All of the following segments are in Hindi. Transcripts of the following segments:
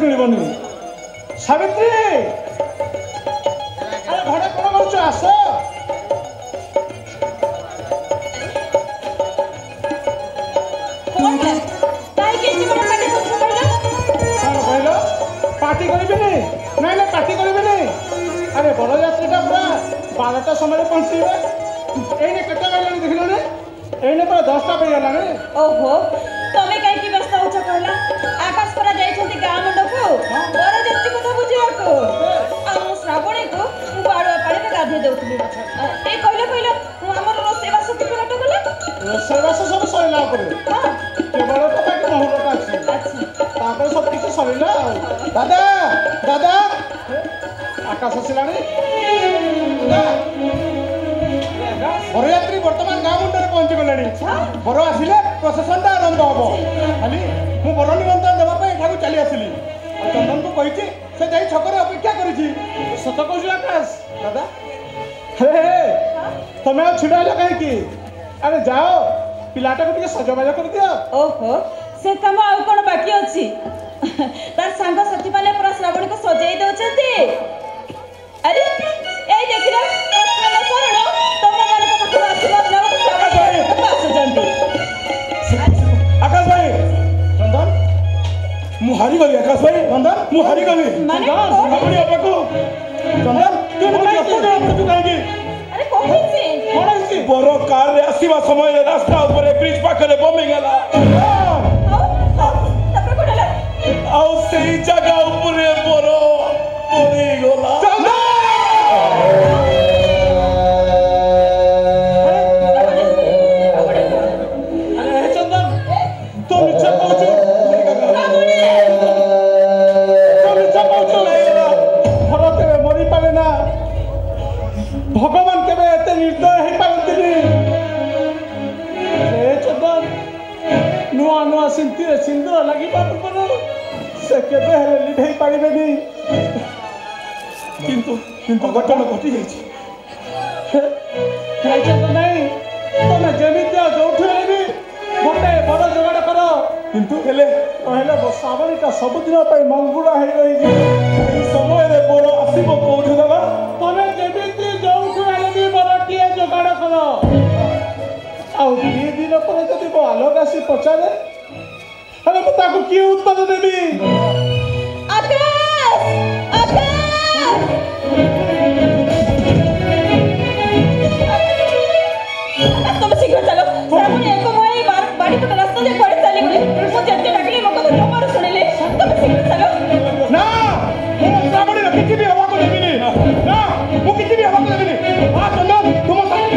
मिलबनी सावित्री अरे घरे कौन कर आस पार्टी करें ना ना पार्टी करें अरे बड़ यात्रा पूरा 12टा समय पहुँचे ये केटा बजलानी देखल ये पूरा 10टा बजला ओहो तमें कहीं व्यस्त हो कहला आकाश परा जाइछंती गाँ मंडप बर जति कथा बुझियाको आ मु श्रावणी को मु बाड़ुआ पानी में गाधे देउथली ए कहले हमर रोसेवास के लट गला रोसेवास सब सरिला पर हां केवल तो बाकी महलटा अछि अच्छा तापर सब किछ सरिला दादा दादा आकाश आसिलानी बरयात्री वर्तमान गाँ मुंडे पहुंची गले बर आसिले प्रशासन आरंभ हम खाली मु बर निमंत्रण देवाई एठाक चली आसली चंदन को कही से जाई छकर अपेक्षा करी सत कहू आकाश दादा हे तुम छिड़ा कहीं अरे जाओ पिलाटा को सजबाज कर दियो ओहो से काम आ कौन बाकी अच्छी तार सांग साथी माने पूरा श्रावणी को सजाई दउछंती अरे ए देखिला शरण तुम माने को पाखु आशीर्वाद लेवा तो श्रावणी पास जंती आकाश भाई चंदन मु हारी गली आकाश भाई चंदन मु हारी गली माने अपनी अपको चंदन तू तू कहीं अरे कौन सी बड़ कार रे आसीबा समय रास्ता ऊपर ब्रिज पाखरे बमी गेला आउ सही जगह ऊपर बड़ पड़ी गला अरे चंदन तू मिछ कहू मरी पारे ना भगवान केबे एते निर्दय हे पारंतिनी ए चंदन नुआ नुआ सिंतिर सिंदूर लगी बापर से केबे हेले लिभेई पारिबेनी किंतु किंतु घटना घटी जाइछि हे चंदन नहीं तमे जेमितिया जोठे हेबी गोटे बड़ जोगाड़ करो किंतु हेले श्रावणीटा सबुदिन पाई मंगुड़ा हे रही ए समय रे बड़ आसीबो कोठु दबा तमे जेमिति जोठे हेबी बड़टिए जोगाड़ करो आउ 2 दिन पर जदि मो आलोक आसी पचारे अरे मु ताकू की उत्तर देबी आकाश आकाश तुम शीघ्र चलो श्रावणी एक मोई बाड़ी पर रास्ता दे पड़े चली गई मु जत्ते डाकली मको तो जमर सुनिले तुम शीघ्र चलो ना मु श्रावणी रे किछि भी हवा को देबिनी ना मु किछि भी हवा को देबिनी आ चंदन तुम साथ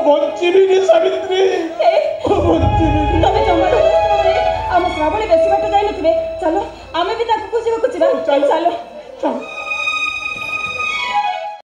बच्ची सावित्री तमे जमारो हम श्रावणी बेसी बात जाई नथिबे चलो आमे भी ताको खुशी को चलो